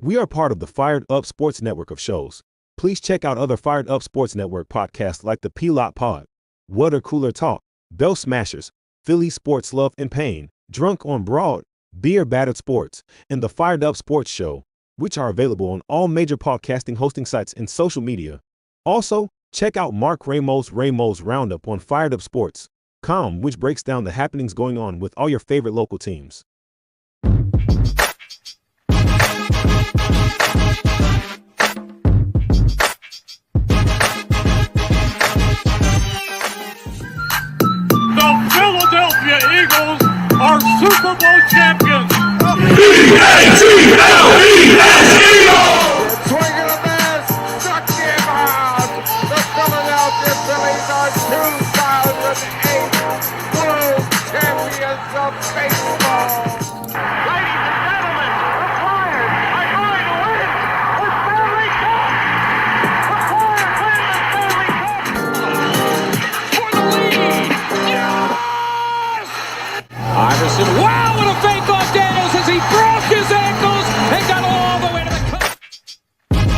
We are part of the Fired Up Sports Network of shows. Please check out other Fired Up Sports Network podcasts like the P-Lot Pod, Water Cooler Talk, Bell Smashers, Philly Sports Love and Pain, Drunk on Broad, Beer Battered Sports, and the Fired Up Sports Show, which are available on all major podcasting hosting sites and social media. Also, check out Mark Ramos' Roundup on firedupsports.com, which breaks down the happenings going on with all your favorite local teams. Philadelphia Eagles are Super Bowl champions. E-A-G-L-E-S Eagles! Swinging a miss, struck him out. The Philadelphia Phillies are 2008 World Champions of Baseball. Ladies and gentlemen, the Flyers are going to win the Stanley Cup. The Flyers win the Stanley Cup for the lead. Yes! Iverson, wow, what a fake off Daniels as he broke his ankles and got all the way to the cup.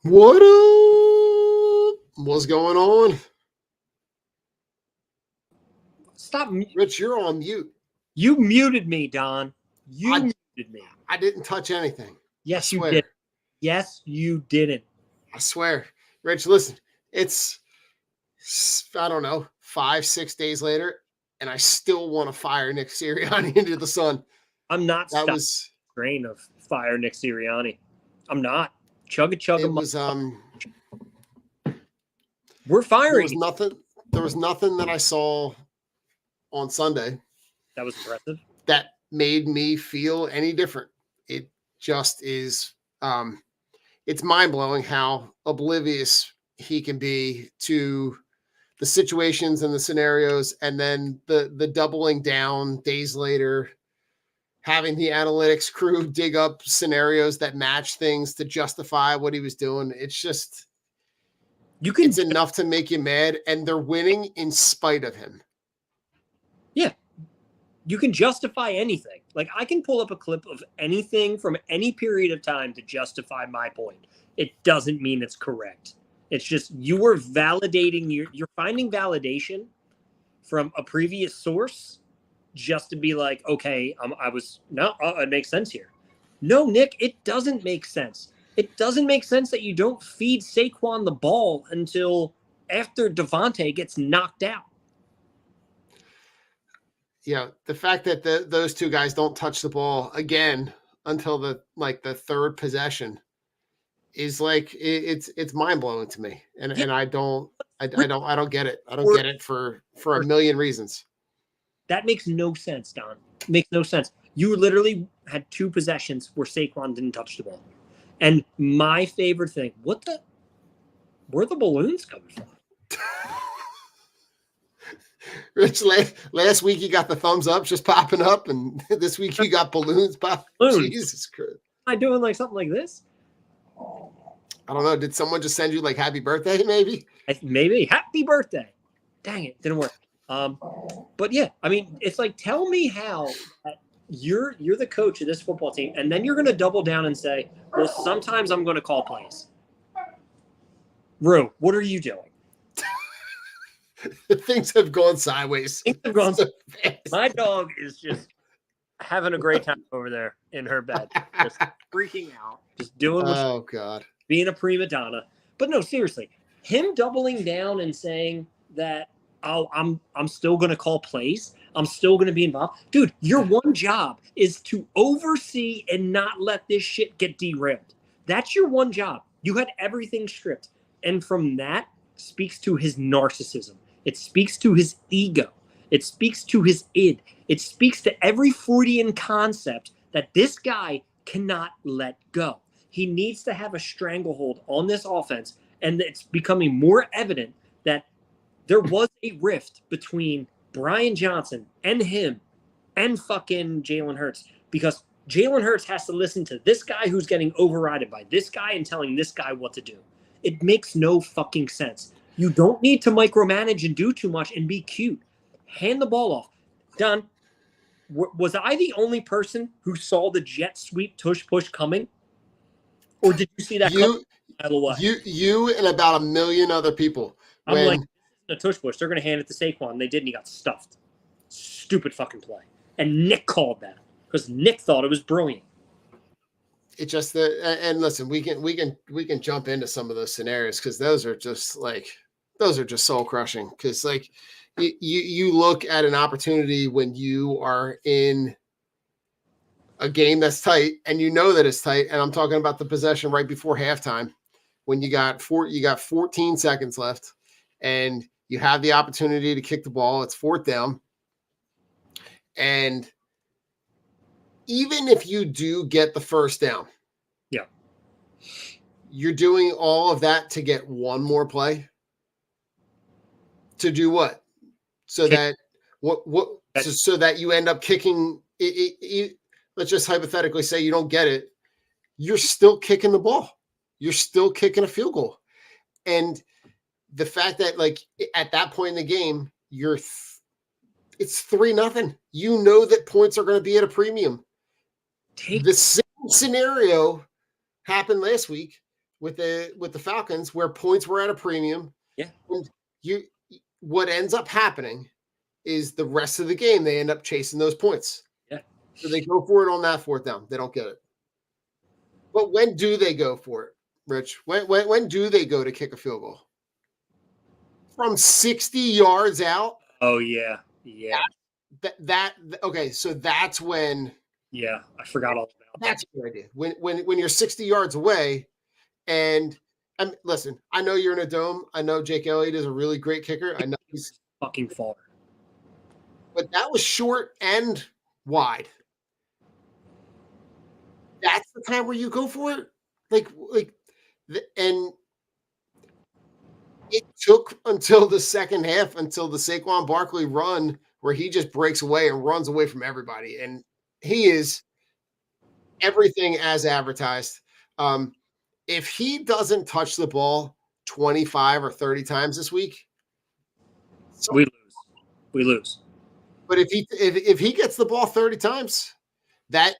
What up? What's going on? Stop. Rich, you're on mute. You muted me, Don. You I- muted me. I didn't touch anything. Yes, you swear. did. Yes, you didn't. I swear. Rich, listen, it's, I don't know, 5-6 days later, and I still want to fire Nick Sirianni into the sun. I'm not That stopping was, the train of fire Nick Sirianni. I'm not. Chug it a was, We're there firing. was nothing that I saw on Sunday That was impressive. that made me feel any different. It just is, it's mind-blowing how oblivious he can be to the situations and the scenarios, and then the doubling down days later, having the analytics crew dig up scenarios that match things to justify what he was doing. It's just, You can. it's enough to make you mad, and they're winning in spite of him. Yeah. You can justify anything. Like, I can pull up a clip of anything from any period of time to justify my point. It doesn't mean it's correct. It's just you are validating, you're finding validation from a previous source just to be like, okay, it makes sense here. No, Nick, it doesn't make sense. It doesn't make sense that you don't feed Saquon the ball until after Devontae gets knocked out. Yeah, the fact that those two guys don't touch the ball again until the third possession is like, it's mind blowing to me, and I don't get it. I don't get it for a million reasons. That makes no sense, Don. It makes no sense. You literally had two possessions where Saquon didn't touch the ball. And my favorite thing, where are the balloons coming from? Rich, last week you got the thumbs up just popping up, and this week you got balloons popping. Jesus Christ. Am I doing like something like this? I don't know. Did someone just send you like happy birthday, maybe? Maybe. Happy birthday. Dang it. Didn't work. But yeah, I mean, it's like, tell me how you're the coach of this football team, and then you're going to double down and say, well, sometimes I'm going to call plays. Rue, what are you doing? Things have gone sideways. Things have gone so fast. My dog is just having a great time over there in her bed, just freaking out, just doing Oh God, being a prima donna. But no, seriously, him doubling down and saying that, oh, I'm still going to call plays. I'm still going to be involved. Dude, your one job is to oversee and not let this shit get derailed. That's your one job. You had everything stripped. And from that speaks to his narcissism. It speaks to his ego. It speaks to his id. It speaks to every Freudian concept that this guy cannot let go. He needs to have a stranglehold on this offense. And it's becoming more evident that there was a rift between Brian Johnson and him and fucking Jalen Hurts, because Jalen Hurts has to listen to this guy who's getting overridden by this guy and telling this guy what to do. It makes no fucking sense. You don't need to micromanage and do too much and be cute. Hand the ball off. Don, was I the only person who saw the jet sweep tush push coming? Or did you see that coming a mile away? You and about a million other people. I'm When like, this isn't a tush push. They're going to hand it to Saquon. They did, and he got stuffed. Stupid fucking play. And Nick called that because Nick thought it was brilliant. it just and listen, we can jump into some of those scenarios because those are just soul crushing. Because like you look at an opportunity when you are in a game that's tight and you know that it's tight, and I'm talking about the possession right before halftime when you got 14 seconds left and you have the opportunity to kick the ball. It's fourth down. And even if you do get the first down, yeah, you're doing all of that to get one more play. To do what? So that so that you end up kicking it. Let's just hypothetically say you don't get it. You're still kicking the ball. You're still kicking a field goal. And the fact that like at that point in the game, it's 3-0. You know that points are going to be at a premium. The same scenario happened last week with the Falcons where points were at a premium. Yeah. And what ends up happening is the rest of the game, they end up chasing those points. Yeah. So they go for it on that fourth down. They don't get it. But when do they go for it, Rich? When do they go to kick a field goal? From 60 yards out? Oh, yeah. Yeah. Okay, so that's when. Yeah, I forgot all about that. That's a good idea. When you're 60 yards away, and listen, I know you're in a dome. I know Jake Elliott is a really great kicker. I know he's fucking far. But that was short and wide. That's the time where you go for it. And it took until the second half, until the Saquon Barkley run, where he just breaks away and runs away from everybody. And he is everything as advertised. If he doesn't touch the ball 25 or 30 times this week, we lose. But if he gets the ball 30 times, that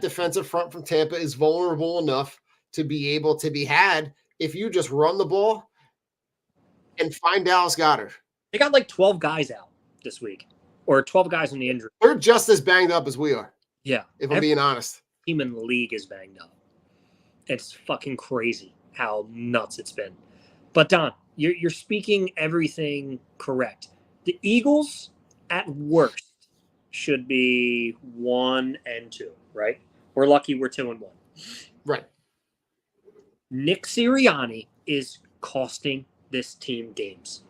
defensive front from Tampa is vulnerable enough to be able to be had if you just run the ball and find Dallas Goedert. They got like 12 guys out this week, or 12 guys in the injury. They're just as banged up as we are. Yeah. If I'm being honest. Team in the league is banged up. It's fucking crazy how nuts it's been. But Don, you're speaking everything correct. The Eagles, at worst, should be 1-2, right? We're lucky we're 2-1. Right. Nick Sirianni is costing this team games.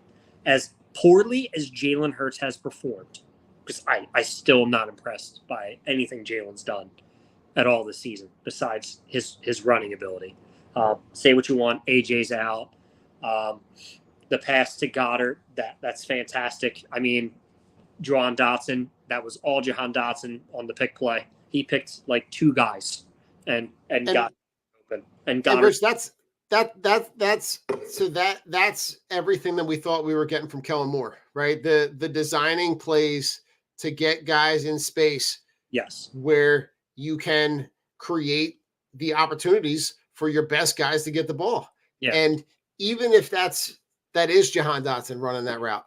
As poorly as Jalen Hurts has performed, because I still am not impressed by anything Jalen's done at all this season, besides his running ability. Say what you want, AJ's out. The pass to Goddard, that's fantastic. I mean, Jahan Dotson, that was all Jahan Dotson on the pick play. He picked like two guys and got open. And Rich, that's everything that we thought we were getting from Kellen Moore, right? The designing plays to get guys in space. Yes. Where you can create the opportunities for your best guys to get the ball. Yeah. And even if that is Jahan Dotson running that route,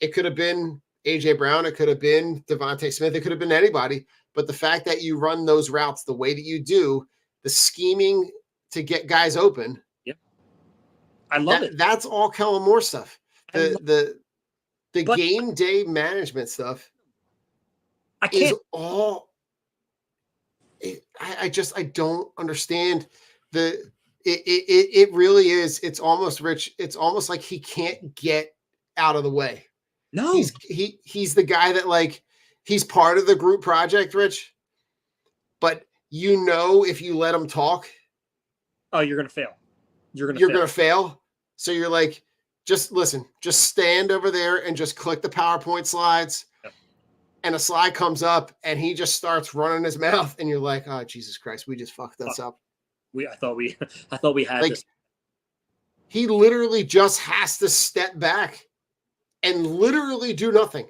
it could have been AJ Brown, it could have been Devontae Smith, it could have been anybody. But the fact that you run those routes the way that you do, the scheming to get guys open. Yeah. I love it. That's all Kellen Moore stuff. The game day management stuff is all. I don't understand it really is. It's almost, Rich. It's almost like he can't get out of the way. No, he's the guy that like he's part of the group project, Rich. But if you let him talk, oh, you're gonna fail. You're gonna fail. So you're like, just listen, just stand over there and just click the PowerPoint slides. Yep. And a slide comes up and he just starts running his mouth, and you're like, oh Jesus Christ, we just fucked this up. I thought we had like, this. He literally just has to step back and literally do nothing.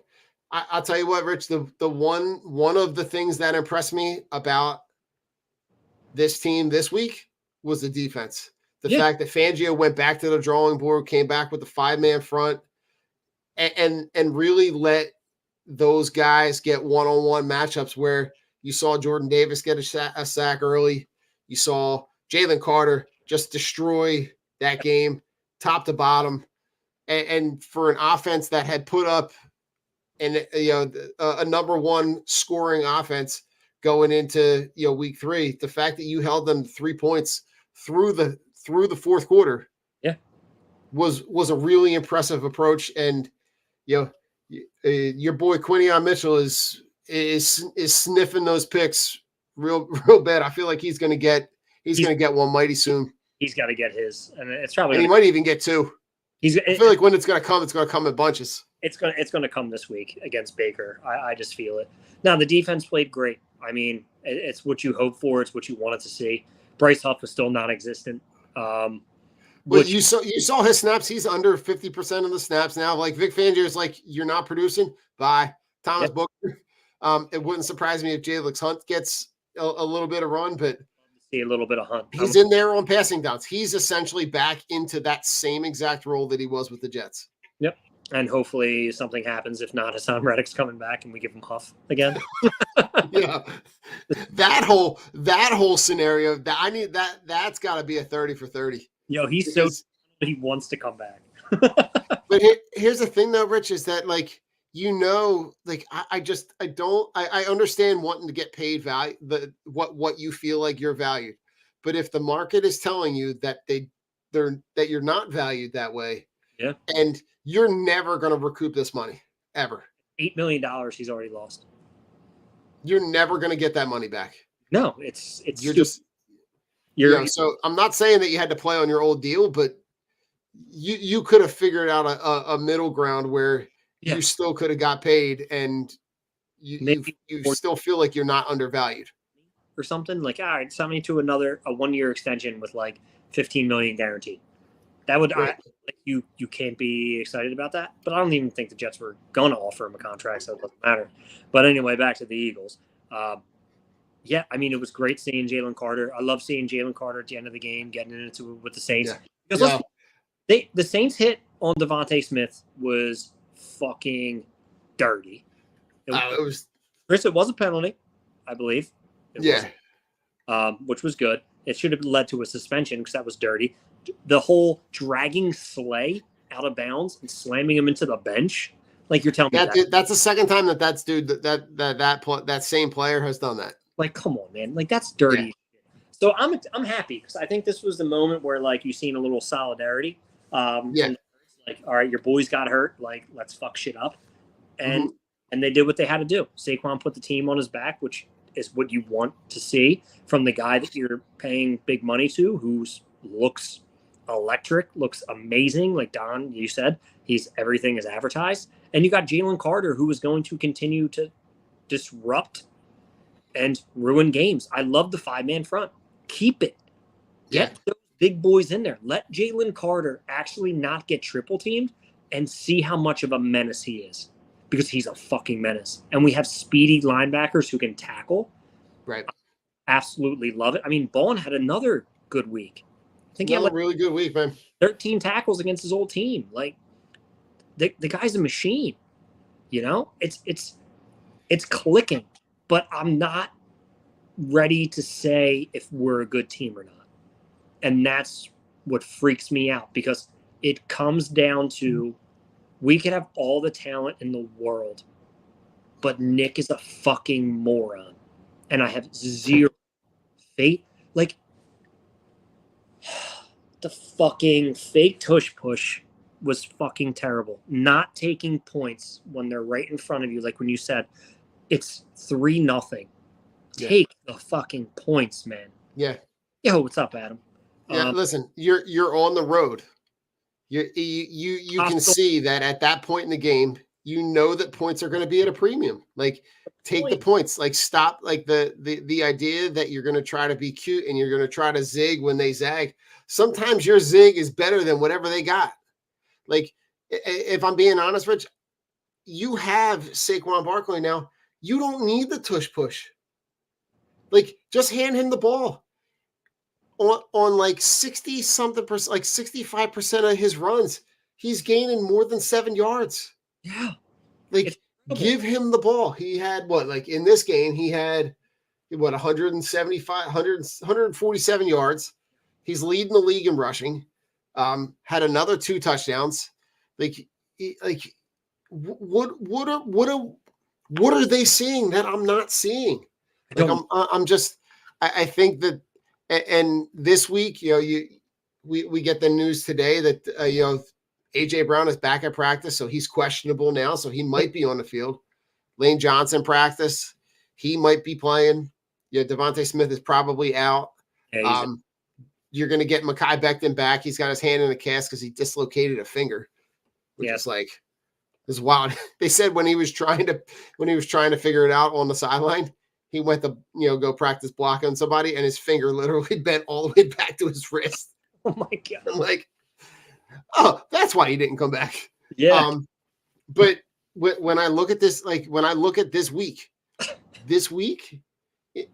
I'll tell you what, Rich, the one of the things that impressed me about this team this week was the defense. The fact that Fangio went back to the drawing board, came back with the 5-man front, and really let those guys get one-on-one matchups where you saw Jordan Davis get a sack early. You saw Jalen Carter just destroy that game top to bottom. And for an offense that had put up a number one scoring offense going into week 3, the fact that you held them 3 points through the fourth quarter, was a really impressive approach. And your boy Quinion Mitchell is sniffing those picks real bad. I feel like he's going to get one mighty soon. He's got to get his, and it's probably. And he might even get 2. I feel like when it's going to come in bunches. It's going to come this week against Baker. I just feel it. Now the defense played great. I mean, it's what you hope for. It's what you wanted to see. Bryce Huff was still non-existent. But you saw his snaps. He's under 50% of the snaps now. Like Vic Fangio is like, you're not producing. Bye, Thomas Booker. It wouldn't surprise me if Jalen Hunt gets a little bit of run, but see a little bit of Hunt. He's in there on passing downs. He's essentially back into that same exact role that he was with the Jets. Yep. And hopefully something happens. If not, Hassan Reddick's coming back and we give him Huff again. Yeah. That whole scenario, that's got to be a 30 for 30. He's he wants to come back. But here's the thing though, Rich, is that I understand wanting to get paid value, what you feel like you're valued. But if the market is telling you that that you're not valued that way, and you're never going to recoup this money ever. $8 million he's already lost. You're never going to get that money back. No, so I'm not saying that you had to play on your old deal, but you could have figured out a middle ground where you still could have got paid, and you still feel like you're not undervalued or something. Like, all right, sign me to a 1-year extension with like $15 million guaranteed. That would you can't be excited about that. But I don't even think the Jets were going to offer him a contract, so it doesn't matter. But anyway, back to the Eagles. I mean, it was great seeing Jalen Carter. I love seeing Jalen Carter at the end of the game getting into it with the Saints. Because the Saints hit on Devontae Smith was fucking dirty. It was a penalty, I believe. Which was good. It should have led to a suspension because that was dirty. The whole dragging Slay out of bounds and slamming him into the bench, like you're telling me that's the second time that same player has done that. Like, come on, man! Like that's dirty. Yeah. So I'm happy because I think this was the moment where like you've seen a little solidarity. And, like, all right, your boys got hurt. Like, let's fuck shit up, and they did what they had to do. Saquon put the team on his back, which is what you want to see from the guy that you're paying big money to, who looks electric, looks amazing. Like Don, you said, everything is advertised. And you got Jalen Carter, who is going to continue to disrupt and ruin games. I love the 5-man front. Keep it. Get those big boys in there. Let Jalen Carter actually not get triple teamed and see how much of a menace he is, because he's a fucking menace. And we have speedy linebackers who can tackle. Right. I absolutely love it. I mean, Bowen had another good week. I think he had a really good week, man. 13 tackles against his old team. Like the guy's a machine. It's clicking, but I'm not ready to say if we're a good team or not. And that's what freaks me out, because it comes down to we could have all the talent in the world, but Nick is a fucking moron. And I have zero faith. Like, the fucking fake tush push was fucking terrible. Not taking points when they're right in front of you. Like when you said, it's 3-0. Take the fucking points, man. Yeah. Yo, what's up, Adam? Yeah, listen, you're on the road. You can see that at that point in the game, you know that points are going to be at a premium. Like, take the points. Like, stop. Like the idea that you're going to try to be cute and you're going to try to zig when they zag. sometimes your zig is better than whatever they got. Like, if I'm being honest, Rich, you have Saquon Barkley now. You don't need the tush push. Like, just hand him the ball. On like 60 something percent, like 65% of his runs, he's gaining more than 7 yards. Yeah. Like, give him the ball. He had what, like in this game, he had what 147 yards. He's leading the league in rushing. Had another 2 touchdowns. Like, what are they seeing that I'm not seeing? Like, I think that, and this week, we get the news today that AJ Brown is back at practice, so he's questionable now, so he might be on the field. Lane Johnson practice, he might be playing. Devontae Smith is probably out. Yeah, you're going to get Mekhi Becton back. He's got his hand in a cast because he dislocated a finger, which is like, is wild. They said when he was trying to figure it out on the sideline, he went to go practice blocking somebody, and his finger literally bent all the way back to his wrist. Oh my God! I'm like, oh, that's why he didn't come back. Yeah. But when I look at this, this week,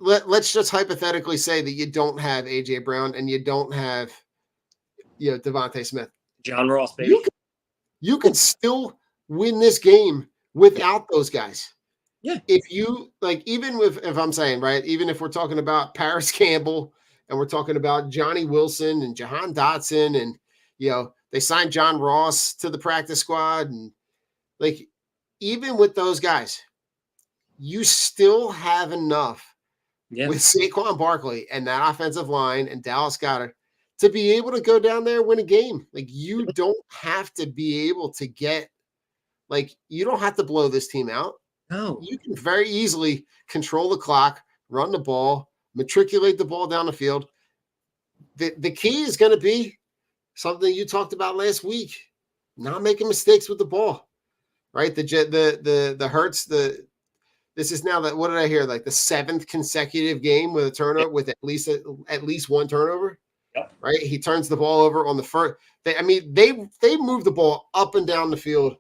let's just hypothetically say that you don't have AJ Brown and you don't have Devontae Smith. John Ross, baby. You can still win this game without those guys. Yeah. If you even if I'm saying, right, even if we're talking about Paris Campbell and we're talking about Johnny Wilson and Jahan Dotson, and they signed John Ross to the practice squad, and like, even with those guys, you still have enough with Saquon Barkley and that offensive line and Dallas Goedert to be able to go down there and win a game. Like, you don't have to be able to you don't have to blow this team out. No. You can very easily control the clock, run the ball, matriculate the ball down the field. The key is going to be something you talked about last week, not making mistakes with the ball, right? The Hurts, this is now what did I hear? Like the 7th consecutive game with a turnover, with at least one turnover. Yep. Right? He turns the ball over on the first. They move the ball up and down the field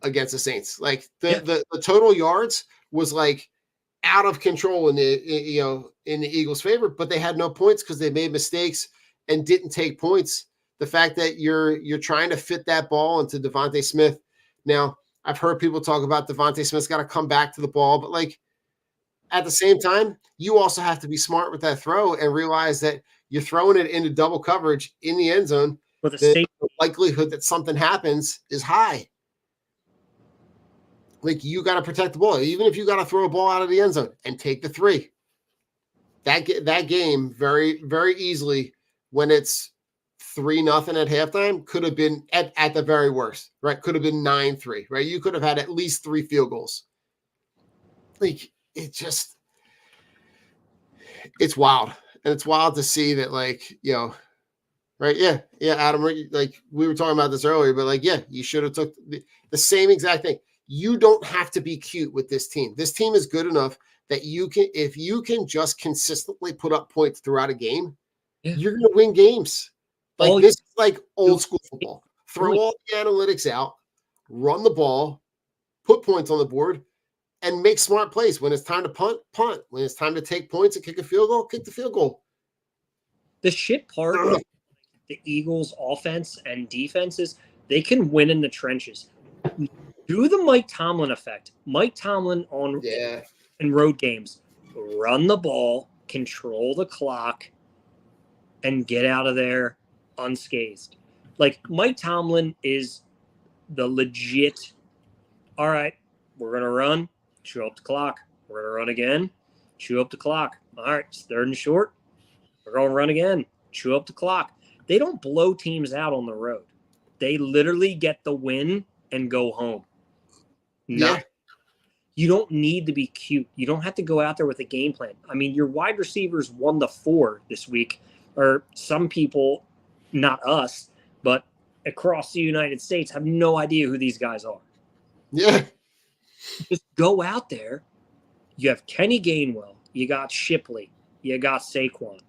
against the Saints. Like the total yards was like out of control in the Eagles' favor, but they had no points because they made mistakes and didn't take points. The fact that you're trying to fit that ball into Devontae Smith. Now, I've heard people talk about Devontae Smith's got to come back to the ball, but like, at the same time, you also have to be smart with that throw and realize that you're throwing it into double coverage in the end zone. The likelihood that something happens is high. Like, you got to protect the ball, even if you got to throw a ball out of the end zone and take the 3. That game very, very easily, when it's 3-0 at halftime, could have been at the very worst, right? Could have been 9-3, right? You could have had at least 3 field goals. Like, it's wild. And it's wild to see that, like, right? Yeah, Adam, like, we were talking about this earlier, but like, you should have took the same exact thing. You don't have to be cute with this team. This team is good enough that if you can just consistently put up points throughout a game, you're going to win games. Like, this is like old school football. Throw all the analytics out, run the ball, put points on the board, and make smart plays. When it's time to punt. When it's time to take points and kick a field goal, kick the field goal. The shit part of the Eagles' offense and defense is they can win in the trenches. Do the Mike Tomlin effect. Mike Tomlin in road games. Run the ball, control the clock, and get out of there unscathed. Like, Mike Tomlin is the legit, all right, we're going to run, chew up the clock. We're going to run again, chew up the clock. All right, it's 3rd and short. We're going to run again, chew up the clock. They don't blow teams out on the road. They literally get the win and go home. You don't need to be cute. You don't have to go out there with a game plan. I mean, your wide receivers 1-4 this week, or some people, not us, but across the United States, have no idea who these guys are. Yeah. Just go out there. You have Kenny Gainwell. You got Shipley. You got Saquon.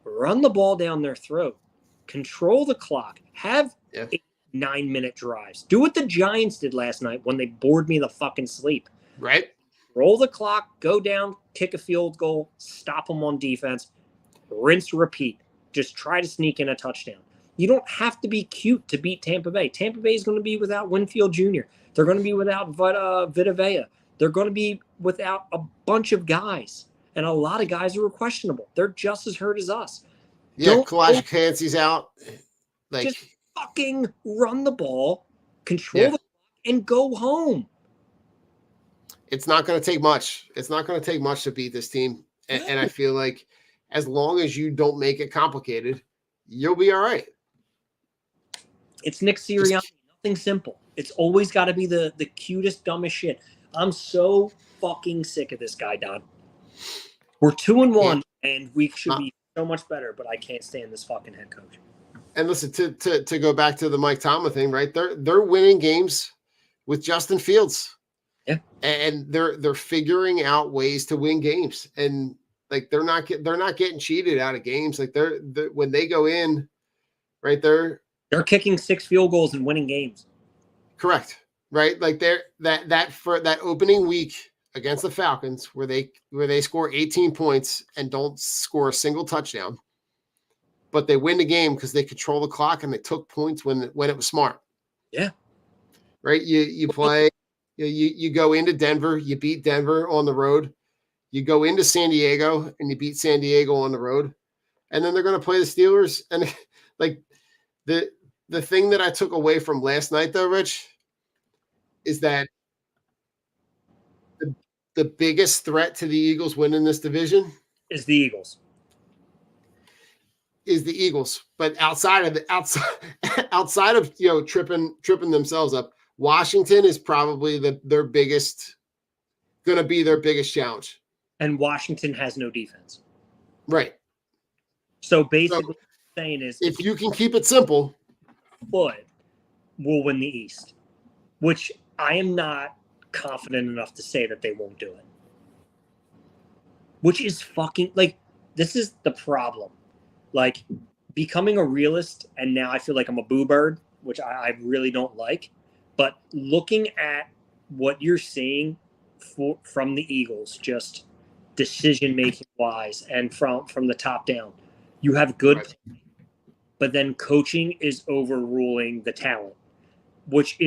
run the ball down their throat, control the clock, have Yeah. 8-9-minute drives. Do what the Giants did last night when they bored me the fucking sleep. Right. Roll the clock, go down, kick a field goal, stop them on defense, rinse, repeat. Just try to sneak in a touchdown. You don't have to be cute to beat Tampa Bay. Tampa Bay is going to be without Winfield Jr. They're going to be without Vita Vea. They're going to be without a bunch of guys. And a lot of guys are questionable. They're just as hurt as us. Yeah, Don't Kalijah Kancey's out. Like, just fucking run the ball, control the clock, and go home. it's not going to take much. It's not going to take much to beat this team. And I feel like as long as you don't make it complicated, you'll be all right. It's Nick Sirianni. Nothing simple. It's always got to be the cutest, dumbest shit. I'm so fucking sick of this guy, Don. We're 2-1, and we should be so much better, but I can't stand this fucking head coach. And listen, to go back to the Mike Tomlin thing, right? They're winning games with Justin Fields. Yeah. And they're figuring out ways to win games. And like they're not getting cheated out of games. Like they're when they go in, right, they're kicking 6 field goals and winning games. Correct. Right? Like that for that opening week against the Falcons where they score 18 points and don't score a single touchdown. But they win the game because they control the clock and they took points when it was smart. Yeah. Right? You play, you go into Denver, you beat Denver on the road. You go into San Diego and you beat San Diego on the road. And then they're going to play the Steelers. And like the thing that I took away from last night though, Rich, is that the biggest threat to the Eagles winning this division is the Eagles. But outside of tripping themselves up, Washington is probably going to be their biggest challenge. And Washington has no defense. Right. So basically what I'm saying is if you can keep it simple, but we'll win the East, which I am not confident enough to say that they won't do it. Which is fucking like, this is the problem. Like becoming a realist, and now I feel like I'm a boo bird, which I really don't like. But looking at what you're seeing from the Eagles, just decision-making wise and from the top down, you have good play, but then coaching is overruling the talent, which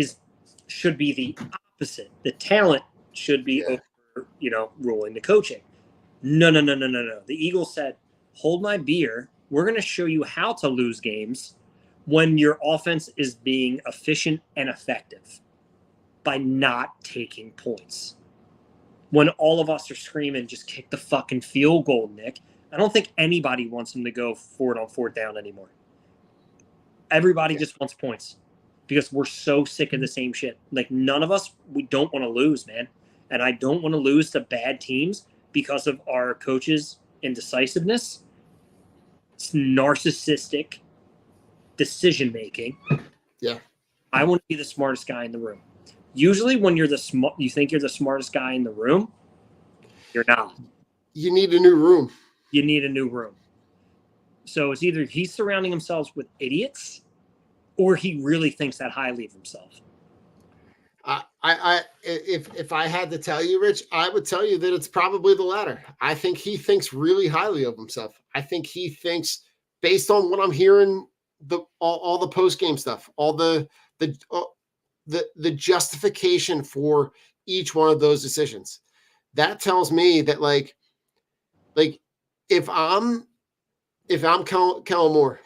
should be the opposite. The talent should be ruling the coaching. No. The Eagles said, hold my beer. We're going to show you how to lose games when your offense is being efficient and effective by not taking points. When all of us are screaming, just kick the fucking field goal, Nick. I don't think anybody wants them to go for it on 4th down anymore. Everybody just wants points because we're so sick of the same shit. Like none of us, we don't want to lose, man. And I don't want to lose to bad teams because of our coaches' indecisiveness. It's narcissistic decision-making. Yeah. I want to be the smartest guy in the room. Usually when you think you're the smartest guy in the room, you're not. You need a new room. You need a new room. So it's either he's surrounding himself with idiots or he really thinks that highly of himself. If I had to tell you, Rich, I would tell you that it's probably the latter. I think he thinks really highly of himself. I think he thinks, based on what I'm hearing, all the post-game stuff, all the justification for each one of those decisions, that tells me that like if I'm Kellen Moore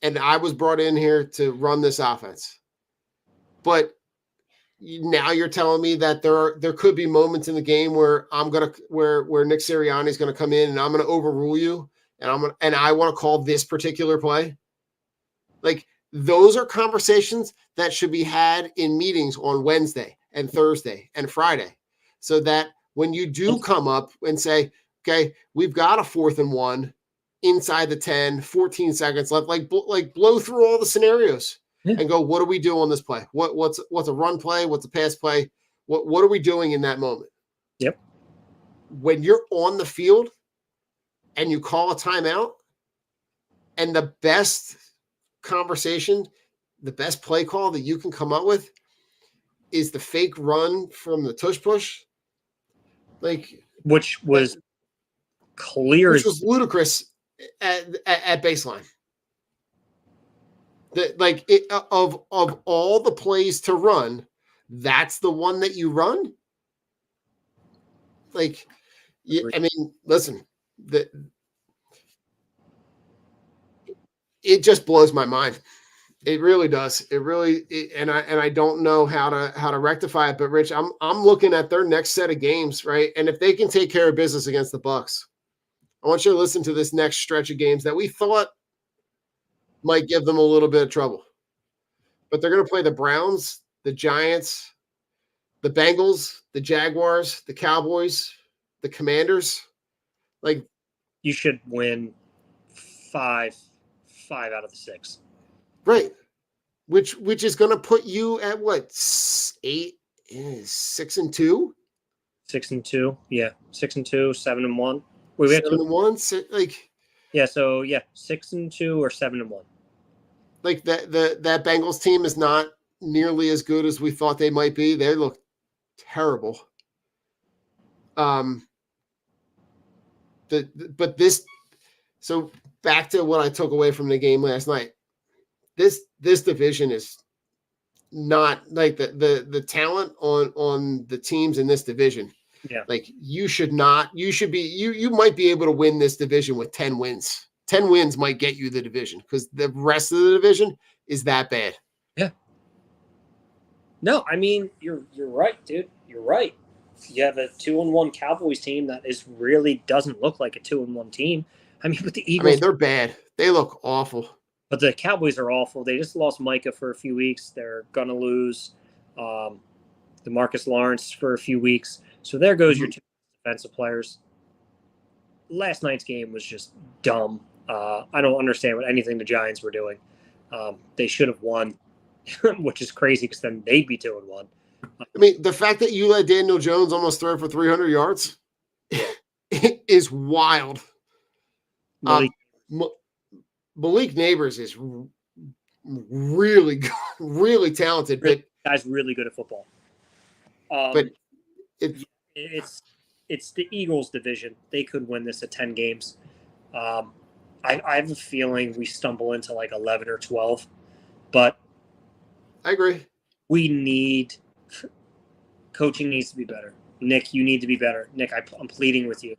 and I was brought in here to run this offense, but now you're telling me that there could be moments in the game where where Nick Sirianni is gonna come in and I'm gonna overrule you and I want to call this particular play. Like those are conversations that should be had in meetings on Wednesday and Thursday and Friday, so that when you do come up and say, okay, we've got a 4th and 1 inside the 10, 14 seconds left, like blow through all the scenarios. Yeah. And go, what do we do on this play? What's a run play? What's a pass play? What are we doing in that moment? Yep. When you're on the field and you call a timeout, And the best conversation, the best play call that you can come up with is the fake run from the tush push. Like, which was clear which as was ludicrous at baseline. Of all the plays to run, that's the one that you run. Like, I mean, listen, it just blows my mind. It really does. And I don't know how to rectify it. But Rich, I'm looking at their next set of games, right? And if they can take care of business against the Bucks, I want you to listen to this next stretch of games that we thought might give them a little bit of trouble. But they're going to play the Browns, the Giants, the Bengals, the Jaguars, the Cowboys, the Commanders. Like, you should win five out of the 6. right. Which is going to put you at what, 6-2? 6-2, yeah, 6-2, 7-1. We have 7-1, like, yeah. So yeah, 6-2 or 7-1. Like that Bengals team is not nearly as good as we thought they might be. They look terrible. So back to what I took away from the game last night. This division is not like the talent on the teams in this division. Yeah. Like you might be able to win this division with 10 wins. 10 wins might get you the division because the rest of the division is that bad. Yeah. No, I mean, you're right, dude. You're right. You have a 2-1 Cowboys team that really doesn't look like a 2-1 team. I mean, but the Eagles. I mean, they're bad. They look awful. But the Cowboys are awful. They just lost Micah for a few weeks. They're going to lose DeMarcus Lawrence for a few weeks. So there goes your 2 defensive players. Last night's game was just dumb. I don't understand what anything the Giants were doing. They should have won, which is crazy because then they'd be 2-1. I mean, the fact that you let Daniel Jones almost throw for 300 yards is wild. Malik Neighbors is really good, really talented, but guy's really good at football. But it's the Eagles division. They could win this at 10 games. I have a feeling we stumble into like 11 or 12, but I agree. Coaching needs to be better. Nick, you need to be better. Nick, I'm pleading with you.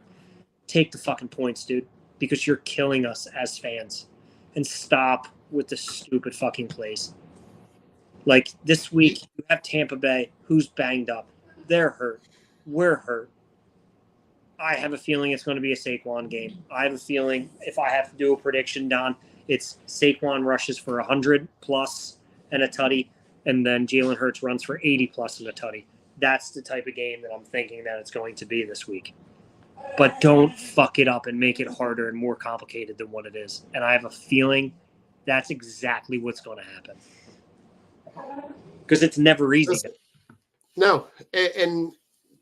Take the fucking points, dude, because you're killing us as fans. And stop with the stupid fucking plays. Like this week, you have Tampa Bay, who's banged up. They're hurt. We're hurt. I have a feeling it's going to be a Saquon game. I have a feeling if I have to do a prediction, Don, it's Saquon rushes for 100 plus and a tutty, and then Jalen Hurts runs for 80 plus and a tutty. That's the type of game that I'm thinking that it's going to be this week. But don't fuck it up and make it harder and more complicated than what it is. And I have a feeling that's exactly what's going to happen. Because it's never easy. No. And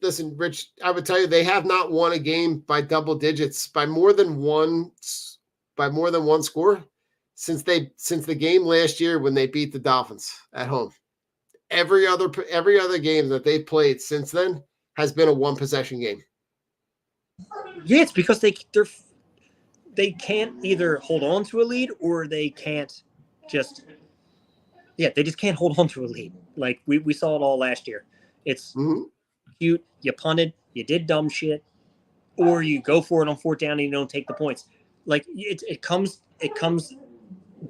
listen, Rich, I would tell you they have not won a game by double digits, by more than one score since the game last year when they beat the Dolphins at home. Every other game that they've played since then has been a one possession game. Yeah, it's because they can't either hold on to a lead or they can't just they just can't hold on to a lead. Like we saw it all last year. It's cute, you punted, you did dumb shit, or you go for it on 4th down and you don't take the points. Like it comes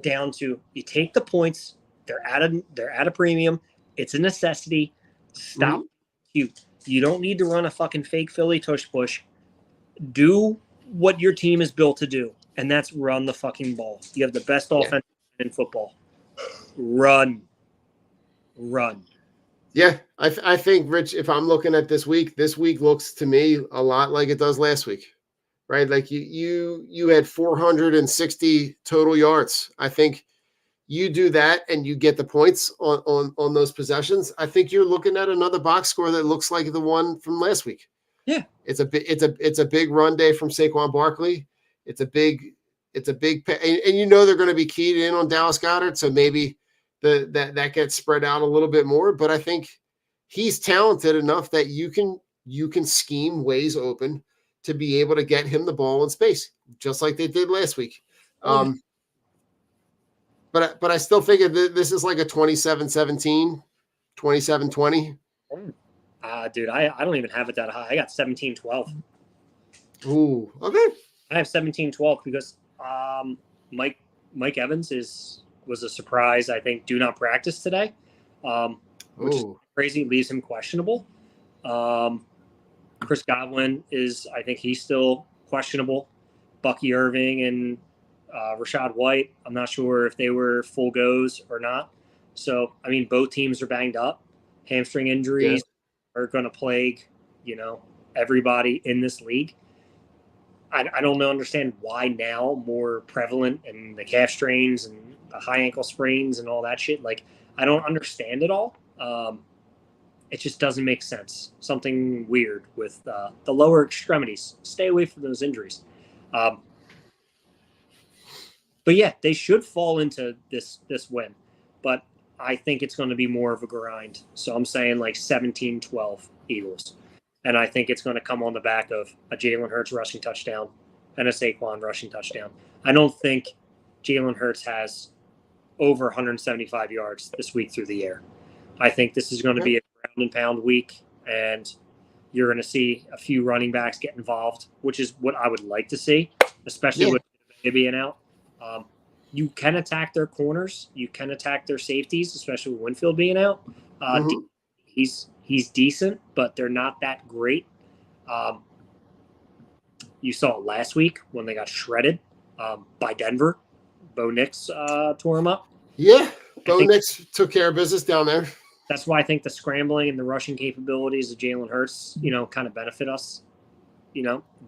down to you take the points, they're at a premium, it's a necessity. Stop cute. You don't need to run a fucking fake Philly tush push. Do what your team is built to do, and that's run the fucking ball. You have the best offense in football. Run. Yeah, I think, Rich, if I'm looking at this week looks to me a lot like it does last week, right? Like you had 460 total yards. I think you do that and you get the points on those possessions. I think you're looking at another box score that looks like the one from last week. Yeah, it's a big run day from Saquon Barkley. It's a big It's a big and you know they're going to be keyed in on Dallas Goedert, so maybe that gets spread out a little bit more. But I think he's talented enough that you can scheme ways open to be able to get him the ball in space, just like they did last week. But I still figure this is like a 27-17, 27-20. Dude, I don't even have it that high. I got 17-12. Ooh, okay. I have 17-12 because Mike Evans was a surprise. I think do not practice today, which is crazy. Leaves him questionable. Chris Godwin I think he's still questionable. Bucky Irving and Rashad White, I'm not sure if they were full goes or not. So, I mean, both teams are banged up. Hamstring injuries are going to plague, everybody in this league. I don't understand why now more prevalent and the calf strains and the high ankle sprains and all that shit. Like, I don't understand it all. It just doesn't make sense. Something weird with the lower extremities. Stay away from those injuries. But yeah, they should fall into this win. But I think it's going to be more of a grind. So I'm saying like 17-12 Eagles. And I think it's going to come on the back of a Jalen Hurts rushing touchdown and a Saquon rushing touchdown. I don't think Jalen Hurts has over 175 yards this week through the air. I think this is going to be a ground and pound week, and you're going to see a few running backs get involved, which is what I would like to see, especially with being out. You can attack their corners. You can attack their safeties, especially with Winfield being out. He's decent, but they're not that great. You saw it last week when they got shredded by Denver. Bo Nix tore him up. Yeah, Bo Nix took care of business down there. That's why I think the scrambling and the rushing capabilities of Jalen Hurts, kind of benefit us,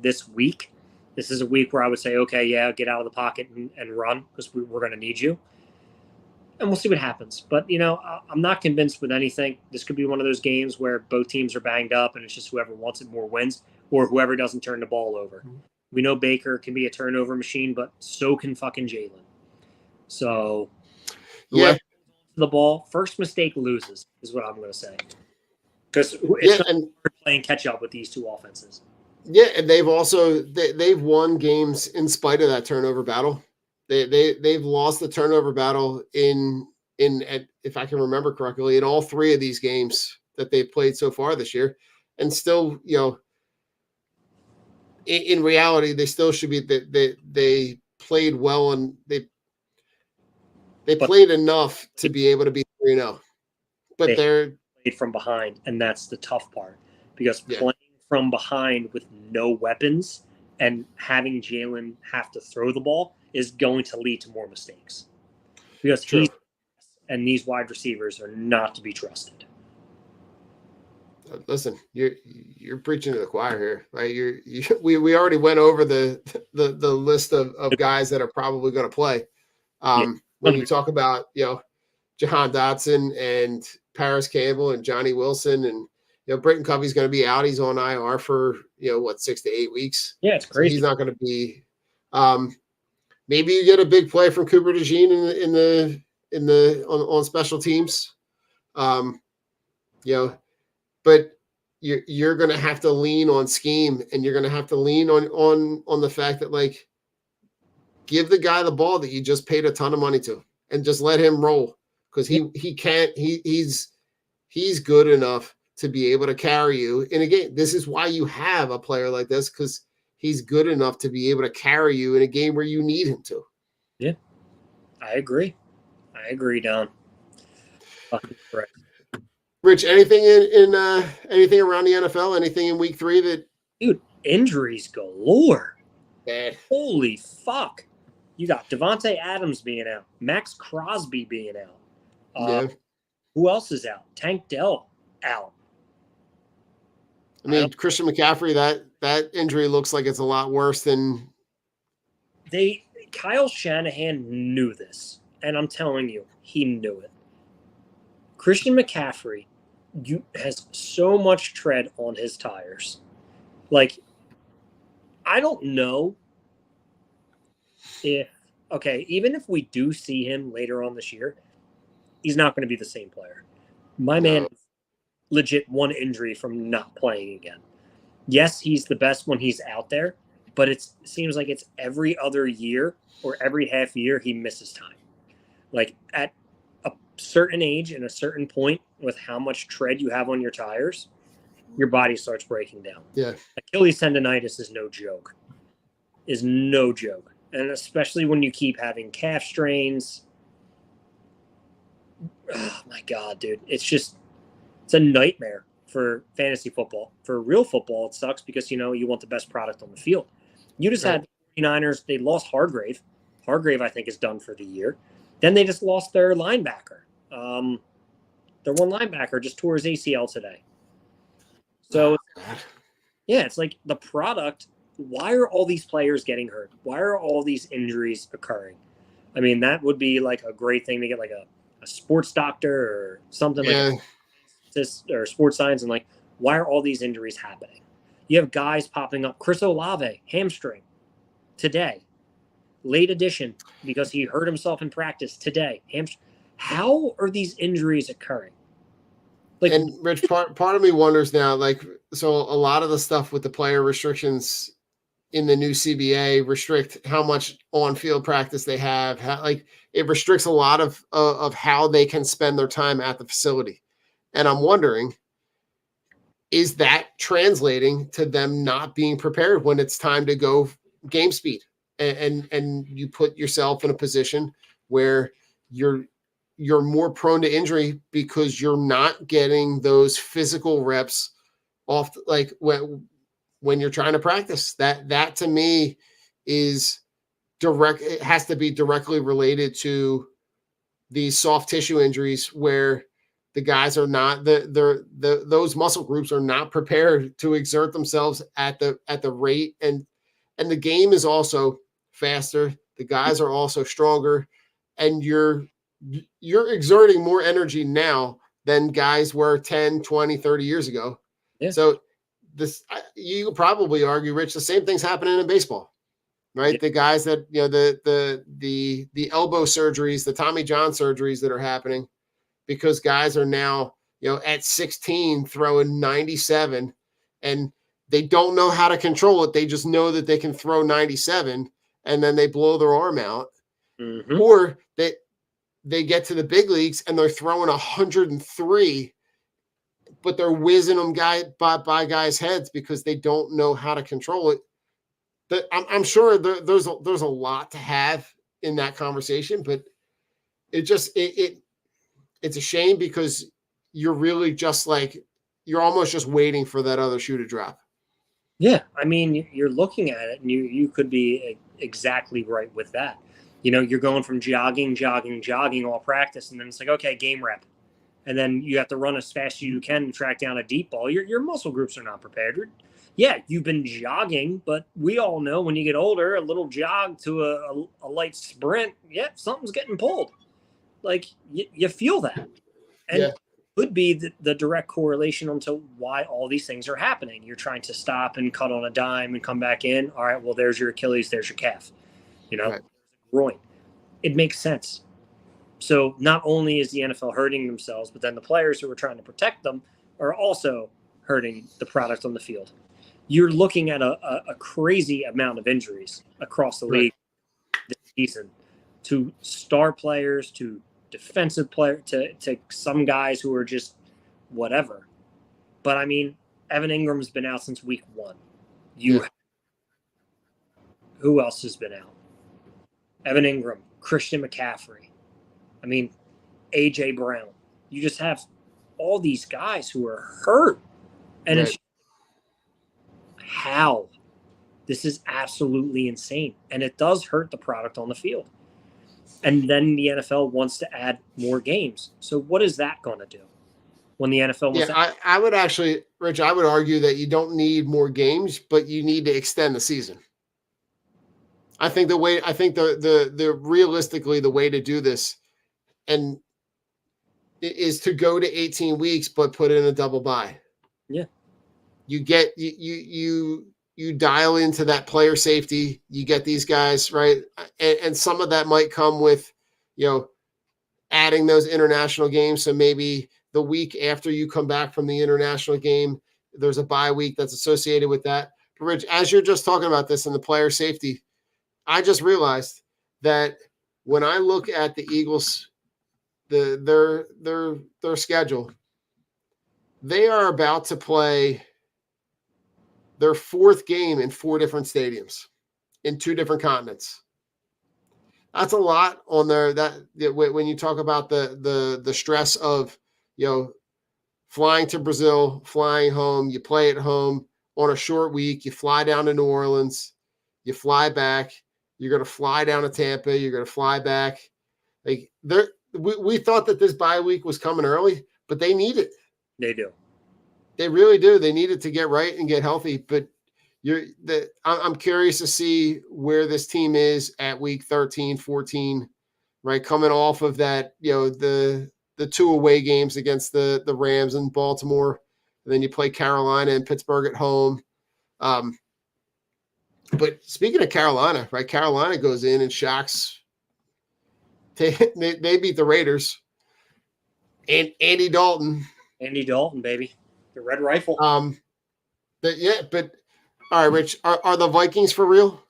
this week. This is a week where I would say, okay, yeah, get out of the pocket and run because we're going to need you. And we'll see what happens. But, I'm not convinced with anything. This could be one of those games where both teams are banged up and it's just whoever wants it more wins or whoever doesn't turn the ball over. We know Baker can be a turnover machine, but so can fucking Jalen. So, whoever the ball, first mistake loses is what I'm going to say. Because it's not playing catch up with these two offenses. Yeah, and they've also they've won games in spite of that turnover battle. They've lost the turnover battle in if I can remember correctly in all three of these games that they've played so far this year, and still in reality they still should be they played well and they played enough to be able to be 3-0, but they're played from behind, and that's the tough part because playing from behind with no weapons and having Jalen have to throw the ball is going to lead to more mistakes because and these wide receivers are not to be trusted. Listen, you're preaching to the choir here. Right? We already went over the list of guys that are probably going to play. When you talk about Jahan Dotson and Paris Campbell and Johnny Wilson and Britton Covey's going to be out. He's on IR for 6 to 8 weeks. Yeah, it's crazy. So he's not going to be. Maybe you get a big play from Cooper DeJean on special teams. But you're going to have to lean on scheme, and you're going to have to lean on the fact that give the guy the ball that you just paid a ton of money to, and just let him roll because he's good enough to be able to carry you in a game. This is why you have a player like this, because he's good enough to be able to carry you in a game where you need him to. Yeah, I agree, Don. Right. Rich, anything in anything around the NFL? Anything in Week 3 that? Dude, injuries galore. Bad. Holy fuck! You got Devontae Adams being out, Max Crosby being out. Who else is out? Tank Dell out. I mean, Christian McCaffrey, that injury looks like it's a lot worse than. Kyle Shanahan knew this, and I'm telling you, he knew it. Christian McCaffrey has so much tread on his tires. I don't know even if we do see him later on this year, he's not going to be the same player. My man No. is legit one injury from not playing again. Yes, he's the best when he's out there, but it seems like it's every other year or every half year he misses time. Like at a certain age and a certain point with how much tread you have on your tires, your body starts breaking down. Yeah. Achilles tendonitis is no joke. And especially when you keep having calf strains. Oh my God, dude. It's a nightmare for fantasy football. For real football, it sucks because, you want the best product on the field. You just had the 49ers. They lost Hargrave. Hargrave, I think, is done for the year. Then they just lost their linebacker. Their one linebacker just tore his ACL today. So, yeah, it's like the product. Why are all these players getting hurt? Why are all these injuries occurring? I mean, that would be like a great thing to get like a sports doctor or something like this, or sports science, and like, why are all these injuries happening? You have guys popping up. Chris Olave, hamstring today, late addition because he hurt himself in practice today. How are these injuries occurring? Like, and Rich, part of me wonders now, like, so a lot of the stuff with the player restrictions in the new CBA restrict how much on-field practice they have. It restricts a lot of how they can spend their time at the facility. And I'm wondering, is that translating to them not being prepared when it's time to go game speed? And you put yourself in a position where you're more prone to injury because you're not getting those physical reps off, like when you're trying to practice. That to me is direct. It has to be directly related to these soft tissue injuries where the guys are not those muscle groups are not prepared to exert themselves at the rate, and the game is also faster. The guys are also stronger, and you're exerting more energy now than guys were 10, 20, 30 years ago. Yeah. So you could probably argue, Rich, the same thing's happening in baseball, right? Yeah. The guys that, the elbow surgeries, the Tommy John surgeries that are happening because guys are now, at 16 throwing 97, and they don't know how to control it. They just know that they can throw 97 and then they blow their arm out. Mm-hmm. Or that they get to the big leagues and they're throwing 103, but they're whizzing them by guys' heads because they don't know how to control it. I'm sure there's a lot to have in that conversation, but it's a shame because you're really just like, you're almost just waiting for that other shoe to drop. Yeah, I mean, you're looking at it, and you could be exactly right with that. You're going from jogging all practice, and then it's like, okay, game rep. And then you have to run as fast as you can to track down a deep ball. Your muscle groups are not prepared. Yeah, you've been jogging, but we all know when you get older, a little jog to a light sprint, something's getting pulled. Like, you feel that. And it could be the direct correlation onto why all these things are happening. You're trying to stop and cut on a dime and come back in. All right, well, there's your Achilles, there's your calf. Right. Groin. It makes sense. So not only is the NFL hurting themselves, but then the players who are trying to protect them are also hurting the product on the field. You're looking at a crazy amount of injuries across the league this season, to star players, to defensive players, to some guys who are just whatever. But I mean, Evan Ingram's been out since week 1. Who else has been out? Evan Ingram, Christian McCaffrey. I mean, A.J. Brown. You just have all these guys who are hurt. And it's how? This is absolutely insane. And it does hurt the product on the field. And then the NFL wants to add more games. So what is that going to do when the NFL wants to I would actually, Rich, I would argue that you don't need more games, but you need to extend the season. I think the realistically, the way to do this and is to go to 18 weeks, but put in a double bye. Yeah. You get, you you dial into that player safety, you get these guys right, and some of that might come with, adding those international games. So maybe the week after you come back from the international game, there's a bye week that's associated with that. But Rich, as you're just talking about this and the player safety, I just realized that when I look at the Eagles, their schedule, they are about to play their fourth game in 4 different stadiums in 2 different continents. That's a lot on there. That when you talk about the stress of, flying to Brazil, flying home, you play at home on a short week, you fly down to New Orleans, you fly back, you're going to fly down to Tampa, you're going to fly back. Like we thought that this bye week was coming early, but they need it. They do. They really do. They need it to get right and get healthy. But I'm curious to see where this team is at week 13, 14, right? Coming off of that, the 2 away games against the Rams and Baltimore. And then you play Carolina and Pittsburgh at home. But speaking of Carolina, right? Carolina goes in and shocks. They beat the Raiders. And Andy Dalton, baby. The Red Rifle. but all right, Rich, are the Vikings for real?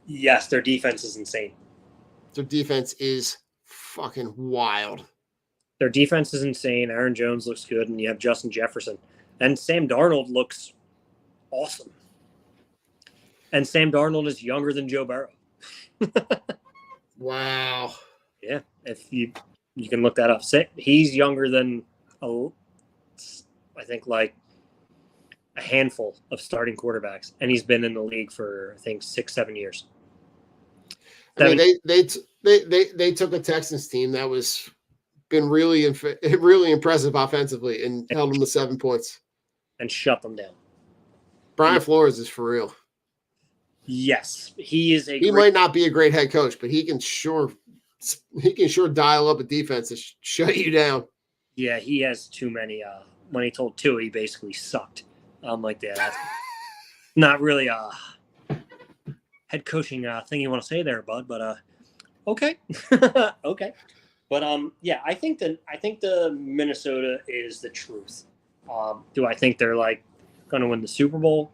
Yes, their defense is insane. Their defense is fucking wild. Their defense is insane. Aaron Jones looks good, and you have Justin Jefferson. And Sam Darnold looks awesome. And Sam Darnold is younger than Joe Burrow. Wow. Yeah, if you can look that up. He's younger than, I think, like a handful of starting quarterbacks, and he's been in the league for, I think, 6-7 years. I mean, they took a Texans team that was been really impressive offensively and held them to 7 points and shut them down. Brian Flores is for real. Yes, he is He might not be a great head coach, but he can sure dial up a defense to shut you down. Yeah, he has too many. When he told Tua, he basically sucked. I'm like, yeah, that's not really a head coaching thing you want to say there, bud. But okay, okay. But yeah, I think the Minnesota is the truth. Do I think they're like going to win the Super Bowl?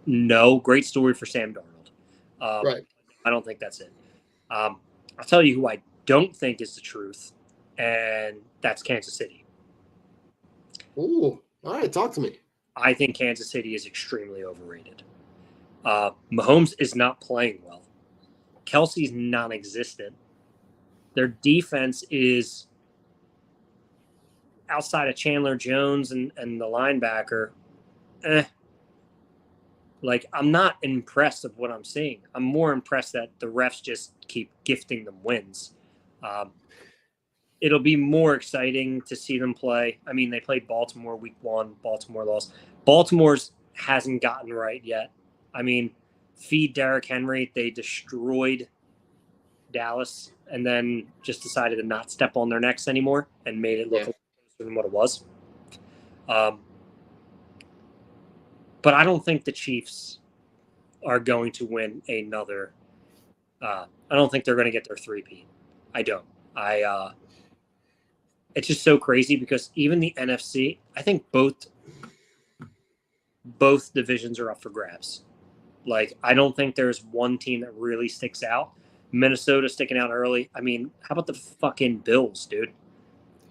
No. Great story for Sam Darnold. Right. I don't think that's it. I'll tell you who I don't think is the truth, and that's Kansas City. Ooh, all right. Talk to me. I think Kansas City is extremely overrated. Mahomes is not playing well. Kelsey's non-existent. Their defense is outside of Chandler Jones and the linebacker. Like, I'm not impressed with what I'm seeing. I'm more impressed that the refs just keep gifting them wins. It'll be more exciting to see them play. I mean, they played Baltimore week 1. Baltimore lost. Baltimore's hasn't gotten right yet. I mean, feed Derrick Henry. They destroyed Dallas and then just decided to not step on their necks anymore and made it look closer than what it was. But I don't think the Chiefs are going to win another. I don't think they're going to get their 3-peat. I don't. It's just so crazy because even the NFC, I think both divisions are up for grabs. Like, I don't think there's one team that really sticks out. Minnesota sticking out early. I mean, how about the fucking Bills, dude?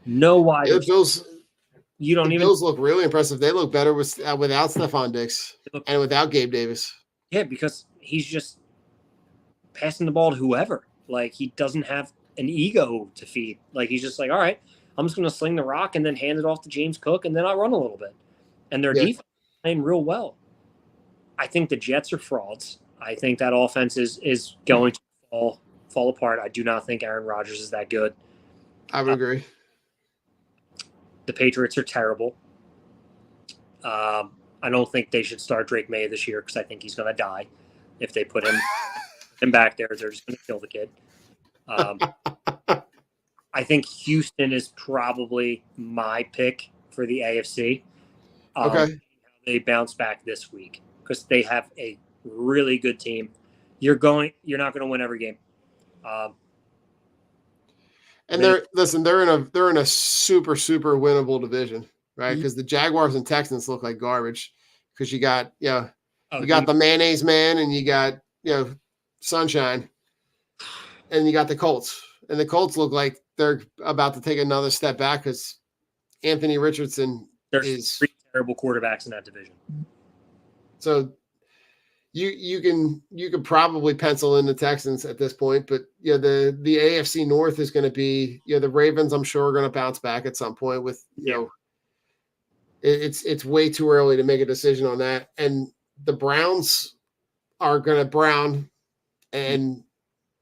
No wide. The Bills. Bills look really impressive. They look better without Stephon Diggs and without Gabe Davis. Yeah, because he's just passing the ball to whoever. Like, he doesn't have an ego to feed. Like, he's just like, all right, I'm just going to sling the rock and then hand it off to James Cook, and then I'll run a little bit. And their defense is playing real well. I think the Jets are frauds. I think that offense is going to fall apart. I do not think Aaron Rodgers is that good. I would agree. The Patriots are terrible. I don't think they should start Drake May this year because I think he's going to die. If they put him back there, they're just going to kill the kid. I think Houston is probably my pick for the AFC. Okay. they bounce back this week because they have a really good team. You're not going to win every game. And they're in a super winnable division, right? Because the Jaguars and Texans look like garbage. Because you got you got the mayonnaise man, and you got Sunshine, and you got the Colts, and the Colts look like they're about to take another step back because Anthony Richardson There's 3 terrible quarterbacks in that division. So you can probably pencil in the Texans at this point, but the AFC North is going to be the Ravens. I'm sure are going to bounce back at some point. With it's way too early to make a decision on that, and the Browns are going to brown and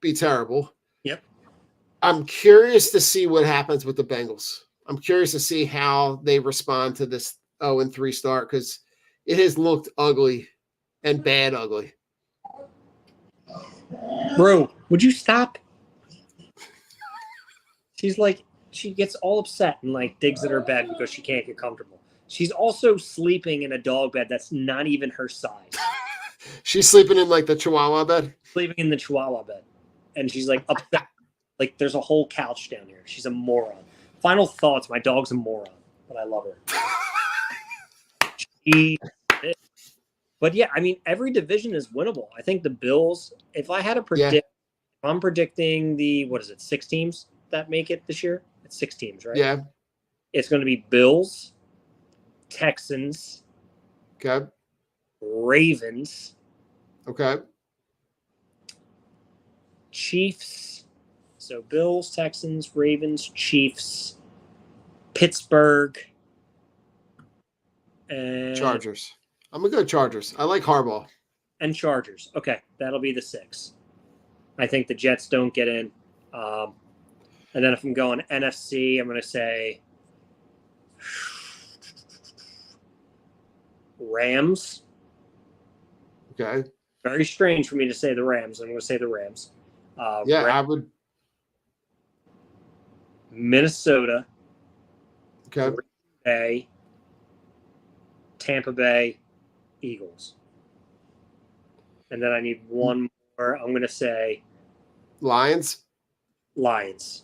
be terrible. Yep. I'm curious to see what happens with the Bengals. I'm curious to see how they respond to this 0-3 start because it has looked ugly and bad ugly. Bro, would you stop? She gets all upset and digs at her bed because she can't get comfortable. She's also sleeping in a dog bed that's not even her size. She's sleeping in the Chihuahua bed? Sleeping in the Chihuahua bed. And she's upset. There's a whole couch down here. She's a moron. Final thoughts. My dog's a moron, but I love her. But yeah, I mean, every division is winnable. I think the Bills, if I had to predict, I'm predicting 6 teams that make it this year? It's 6 teams, right? Yeah. It's going to be Bills, Texans, okay, Ravens, okay, Chiefs. So Bills, Texans, Ravens, Chiefs, Pittsburgh, and Chargers. I'm going to go Chargers. I like Harbaugh. And Chargers. Okay, that'll be the 6. I think the Jets don't get in. And then if I'm going NFC, I'm going to say Rams. Okay. Very strange for me to say the Rams. I'm going to say the Rams. I would. Minnesota. Okay. Green Bay. Tampa Bay. Eagles. And then I need one more. I'm going to say Lions. Lions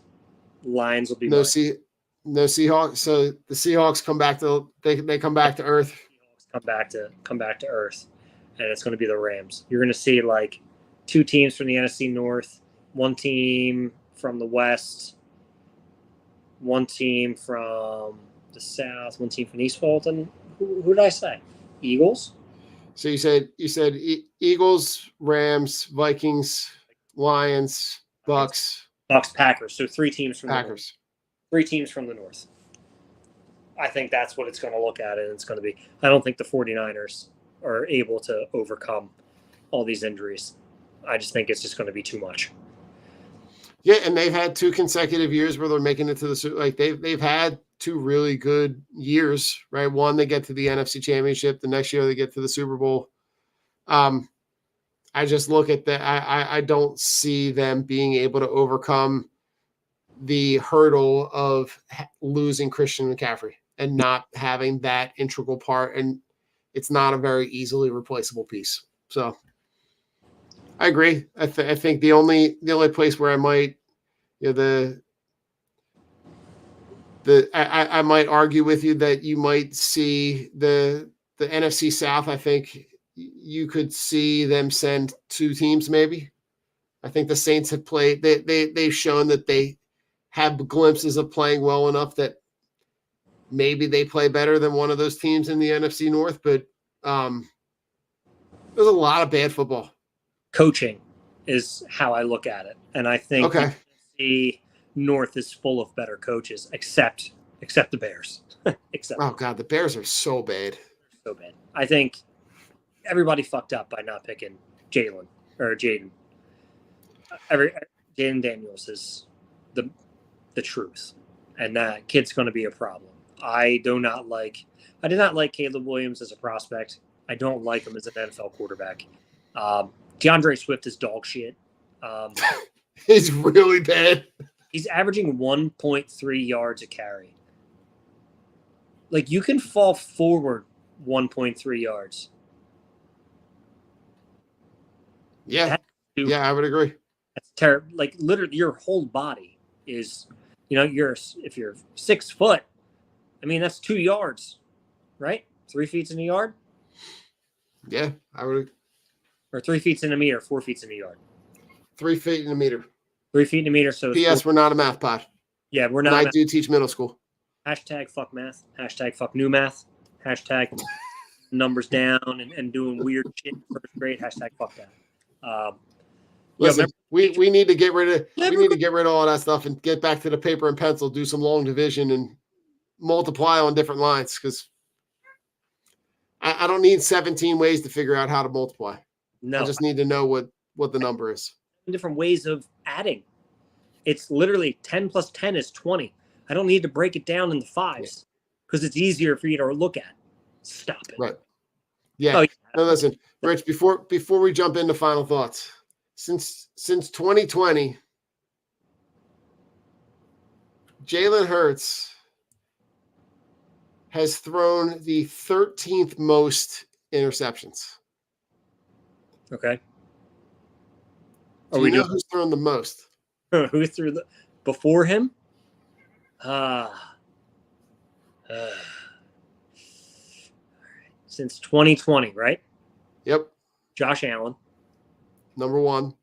will be no Seahawks. So the Seahawks come back to they come back to earth. Seahawks come back to earth, and it's going to be the Rams. You're going to see 2 teams from the NFC North, 1 team from the West, 1 team from the South, 1 team from the East. Fulton. Who did I say? Eagles. So you said Eagles, Rams, Vikings, Lions, Bucks, Packers. So 3 teams from Packers. The North. 3 teams from the North. I think that's what it's going to look at, and it's going to be. I don't think the 49ers are able to overcome all these injuries. I just think it's just going to be too much. Yeah, and they've had 2 consecutive years where they're making it to the they've had 2 really good years, right? One, they get to the NFC Championship. The next year, they get to the Super Bowl. I just look at that. I don't see them being able to overcome the hurdle of losing Christian McCaffrey and not having that integral part. And it's not a very easily replaceable piece. So I agree. I think the only place where I might, I might argue with you that you might see the NFC South. I think you could see them send 2 teams, maybe. I think the Saints have played. They've shown that they have glimpses of playing well enough that maybe they play better than one of those teams in the NFC North. But there's a lot of bad football. Coaching is how I look at it, and I think the North is full of better coaches, except the Bears. The Bears are so bad. So bad. I think everybody fucked up by not picking Jaden. Jaden Daniels is the truth, and that kid's going to be a problem. I did not like Caleb Williams as a prospect. I don't like him as an NFL quarterback. DeAndre Swift is dog shit. He's really bad. He's averaging 1.3 yards a carry. You can fall forward 1.3 yards. Yeah. That's stupid. Yeah, I would agree. That's terrible. Like literally, your whole body is, if you're 6 foot, I mean that's 2 yards, right? 3 feet's in a yard, Yeah, I would. or 3 feet's in a meter, 4 feet's in a yard. 3 feet in a meter. 3 feet in a meter. So it's P.S. 4. We're not a math pod. Yeah, we're And not. I do teach middle school. Hashtag fuck math. Hashtag fuck new math. Hashtag numbers down and doing weird shit in first grade. Hashtag fuck that. Listen, we need to get rid of Remember- all that stuff and get back to the paper and pencil, do some long division and multiply on different lines, because I don't need 17 ways to figure out how to multiply. No, I just need to know what the number is. different ways of adding. It's literally 10 plus 10 is 20. I don't need to break it down into fives because it's easier for you to look at. Stop it. Right. Yeah. Oh, yeah. Now listen, Rich, before we jump into final thoughts, since 2020, Jalen Hurts has thrown the 13th most interceptions. Okay. Do you know who's thrown the most? Who threw before him? Since 2020, right? Yep. Josh Allen. Number 1.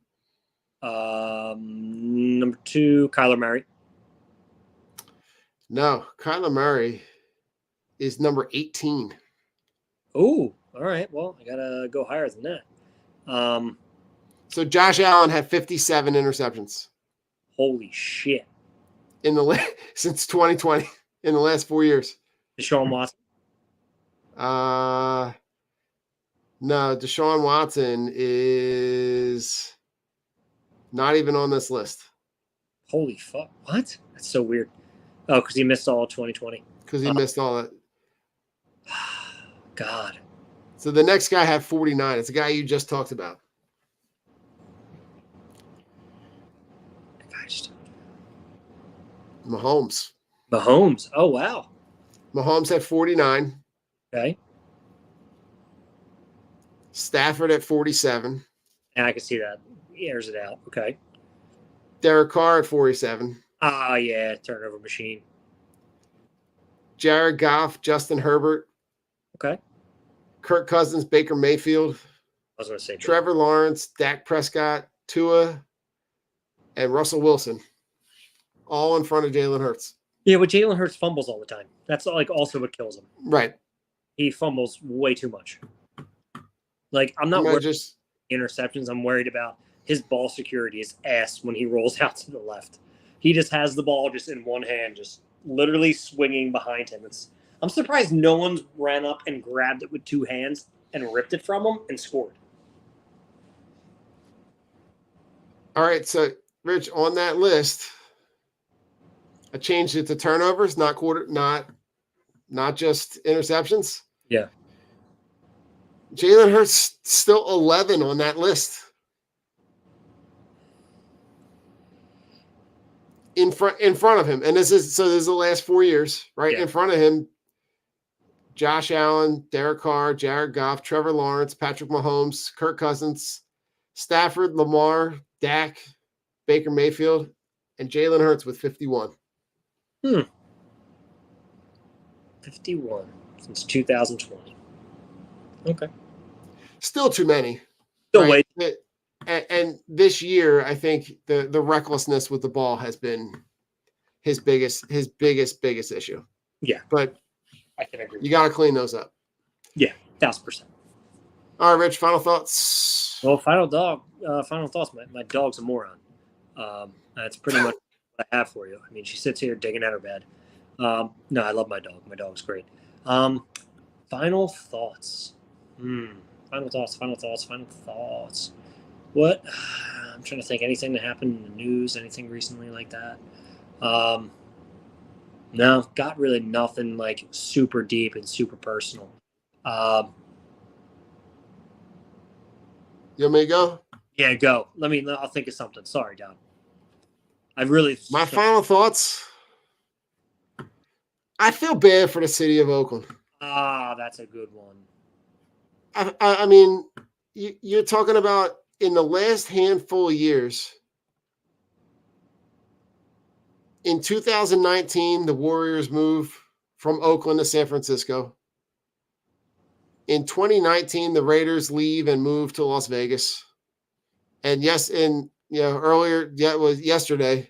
Number 2, Kyler Murray. No, Kyler Murray is number 18. Oh, all right. Well, I gotta go higher than that. So Josh Allen had 57 interceptions Holy shit. since 2020 in the last 4 years. Deshaun Watson. No, Deshaun Watson is not even on this list Holy fuck. What? That's so weird. Oh, because he missed all of 2020. because he missed all that. God. So the next guy had 49. It's the guy you just talked about. Mahomes. Mahomes. Oh, wow. Mahomes had 49. Okay. Stafford at 47. And I can see that. He airs it out. Okay. Derek Carr at 47. Ah, yeah. Turnover machine. Jared Goff, Justin Herbert, Okay. Kirk Cousins, Baker Mayfield, I was going to say Trevor Lawrence, Dak Prescott, Tua, and Russell Wilson, all in front of Jalen Hurts. Yeah, but Jalen Hurts fumbles all the time. That's like also what kills him. Right. He fumbles way too much. Like, I'm not worried about interceptions. I'm worried about his ball security is ass when he rolls out to the left. He just has the ball just in one hand, just literally swinging behind him. I'm surprised no one's ran up and grabbed it with 2 hands and ripped it from him and scored. All right, so Rich, on that list, I changed it to turnovers, not just interceptions. Yeah. Jalen Hurts still 11 on that list. In front of him, and this is the last 4 years, right? Yeah. In front of him, Josh Allen, Derek Carr, Jared Goff, Trevor Lawrence, Patrick Mahomes, Kirk Cousins, Stafford, Lamar, Dak, Baker Mayfield, and Jalen Hurts with 51. 51 since 2020. Okay. Still too many. Still right? wait. And this year, I think the recklessness with the ball has been his biggest issue. Yeah. But I can agree. you got to clean those up. Yeah, 1,000%. All right, Rich, final thoughts. Well, final thoughts. My dog's a moron. That's pretty much what I have for you. I mean, she sits here digging at her bed. No, I love my dog. My dog's great. Final thoughts. Final thoughts. What? I'm trying to think. Anything that happened in the news? Anything recently like that? No, got really nothing like super deep and super personal. You want me to go? Yeah, go. I'll think of something. Sorry, Dom. My final thoughts. I feel bad for the city of Oakland. Ah, that's a good one. I mean, you're talking about in the last handful of years. In 2019, the Warriors moved from Oakland to San Francisco. In 2019, the Raiders leave and move to Las Vegas. And earlier, it was yesterday,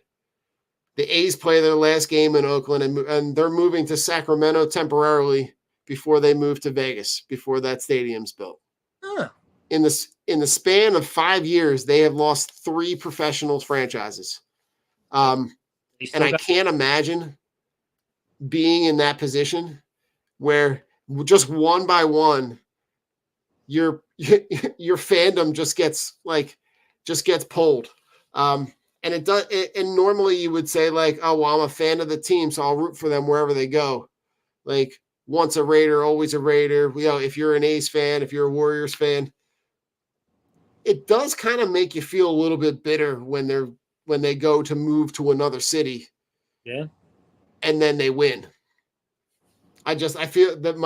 the A's play their last game in Oakland, and they're moving to Sacramento temporarily before they move to Vegas, before that stadium's built. Huh. In the span of 5 years, they have lost 3 professional franchises. And I can't imagine being in that position where just one by one, your fandom just gets pulled. And it does. And normally you would say like, oh, well, I'm a fan of the team, so I'll root for them wherever they go. Like once a Raider, always a Raider. If you're an A's fan, if you're a Warriors fan, it does kind of make you feel a little bit bitter when they go to move to another city. Yeah. And then they win. I feel that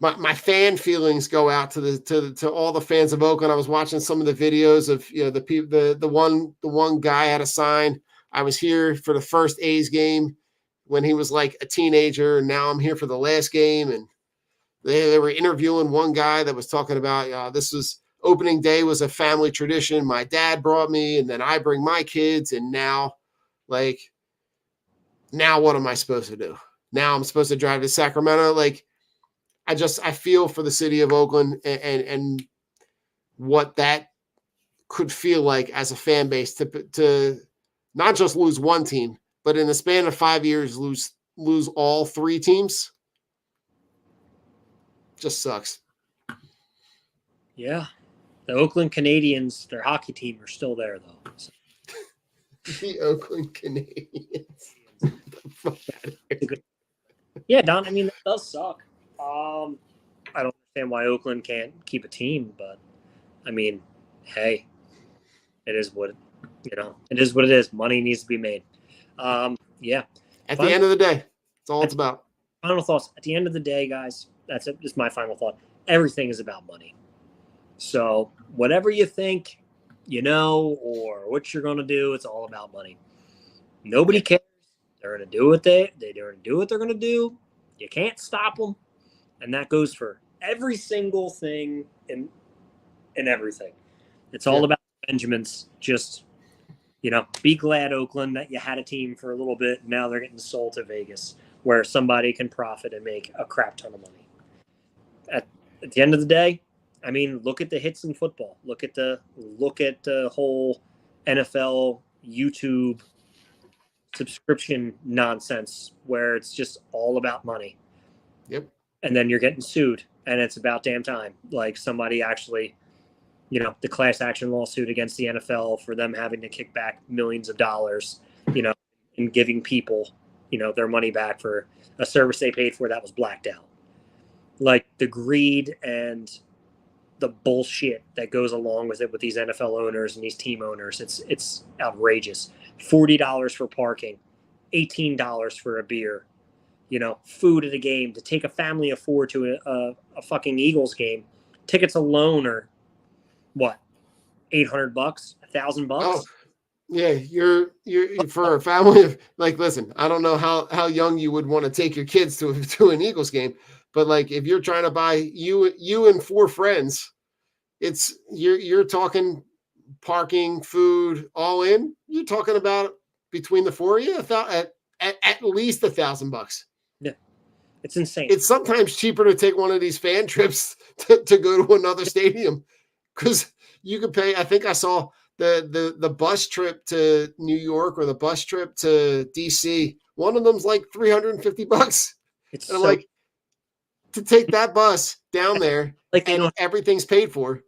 my fan feelings go out to all the fans of Oakland. I was watching some of the videos of the one guy had a sign. I was here for the first A's game when he was like a teenager, and now I'm here for the last game. And they were interviewing one guy that was talking about this was opening day was a family tradition. My dad brought me, and then I bring my kids, and now what am I supposed to do? Now I'm supposed to drive to Sacramento. Like I feel for the city of Oakland and what that could feel like as a fan base to not just lose one team, but in the span of 5 years lose all 3 teams. Just sucks. Yeah. The Oakland Canadians, their hockey team, are still there though. So. The Oakland Canadians. Yeah, Don. I mean, that does suck. I don't understand why Oakland can't keep a team, but I mean, hey, it is what it is. What it is. Money needs to be made. Yeah. At the end of the day, that's all it's about. Final thoughts. At the end of the day, guys, that's it. Just my final thought. Everything is about money. So whatever you think, or what you're gonna do, it's all about money. Nobody cares. They're gonna do what they're gonna do. You can't stop them, and that goes for every single thing in everything. It's all about Benjamins. Just be glad, Oakland, that you had a team for a little bit. Now they're getting sold to Vegas, where somebody can profit and make a crap ton of money. At the end of the day, I mean, look at the hits in football. Look at the whole NFL YouTube subscription nonsense where it's just all about money. Yep. And then you're getting sued, and it's about damn time. Like somebody actually, the class action lawsuit against the NFL for them having to kick back millions of dollars, and giving people, their money back for a service they paid for that was blacked out. Like the greed and the bullshit that goes along with it with these NFL owners and these team owners, it's outrageous. $40 for parking, $18 for a beer, food at a game. To take a family of 4 to a fucking Eagles game, tickets alone are what, $800, $1,000? Oh, yeah, you're for a family of listen, I don't know how young you would want to take your kids to an Eagles game, but like if you're trying to buy you and 4 friends, it's you're talking parking, food, all in. You're talking about between the 4 of you at least $1,000. Yeah, it's insane. It's sometimes cheaper to take one of these fan trips to go to another stadium because you could pay. I think I saw the bus trip to New York or the bus trip to DC. One of them's like $350. And I'm like, to take that bus down there, and everything's paid for.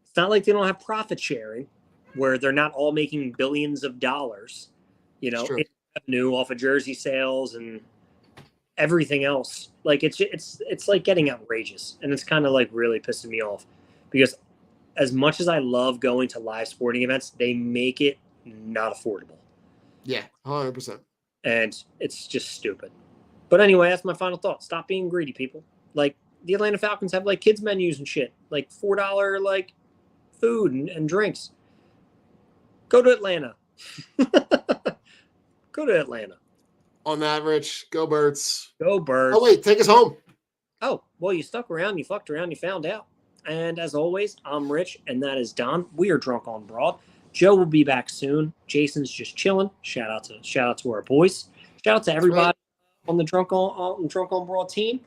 It's not like they don't have profit sharing where they're not all making billions of dollars, in revenue off of jersey sales and everything else. Like it's like getting outrageous, and it's kind of like really pissing me off because as much as I love going to live sporting events, they make it not affordable. Yeah, 100%. And it's just stupid. But anyway, that's my final thought. Stop being greedy, people. Like, the Atlanta Falcons have like kids menus and shit, like $4 like food and drinks. Go to Atlanta. Go to Atlanta. On that, Rich, go Birds. Go Birds. Oh, wait, take us home. Oh, well, you stuck around, you fucked around, you found out. And as always, I'm Rich, and that is Don. We are Drunk on Broad. Joe will be back soon. Jason's just chilling. Shout out to our boys. Shout out to everybody on the Drunk on Broad team.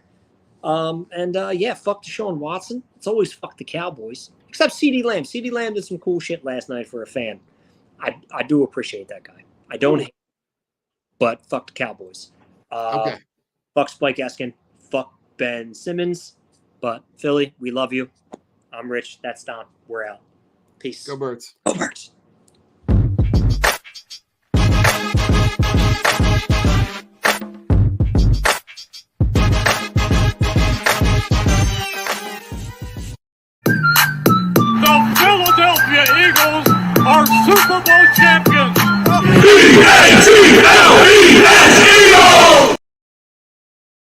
Yeah, fuck Deshaun Watson. It's always fuck the Cowboys. Except CeeDee Lamb. CeeDee Lamb did some cool shit last night for a fan. I do appreciate that guy. I don't hate him, but fuck the Cowboys. Okay. Fuck Spike Eskin. Fuck Ben Simmons. But Philly, we love you. I'm Rich. That's Don. We're out. Peace. Go Birds. Go Birds.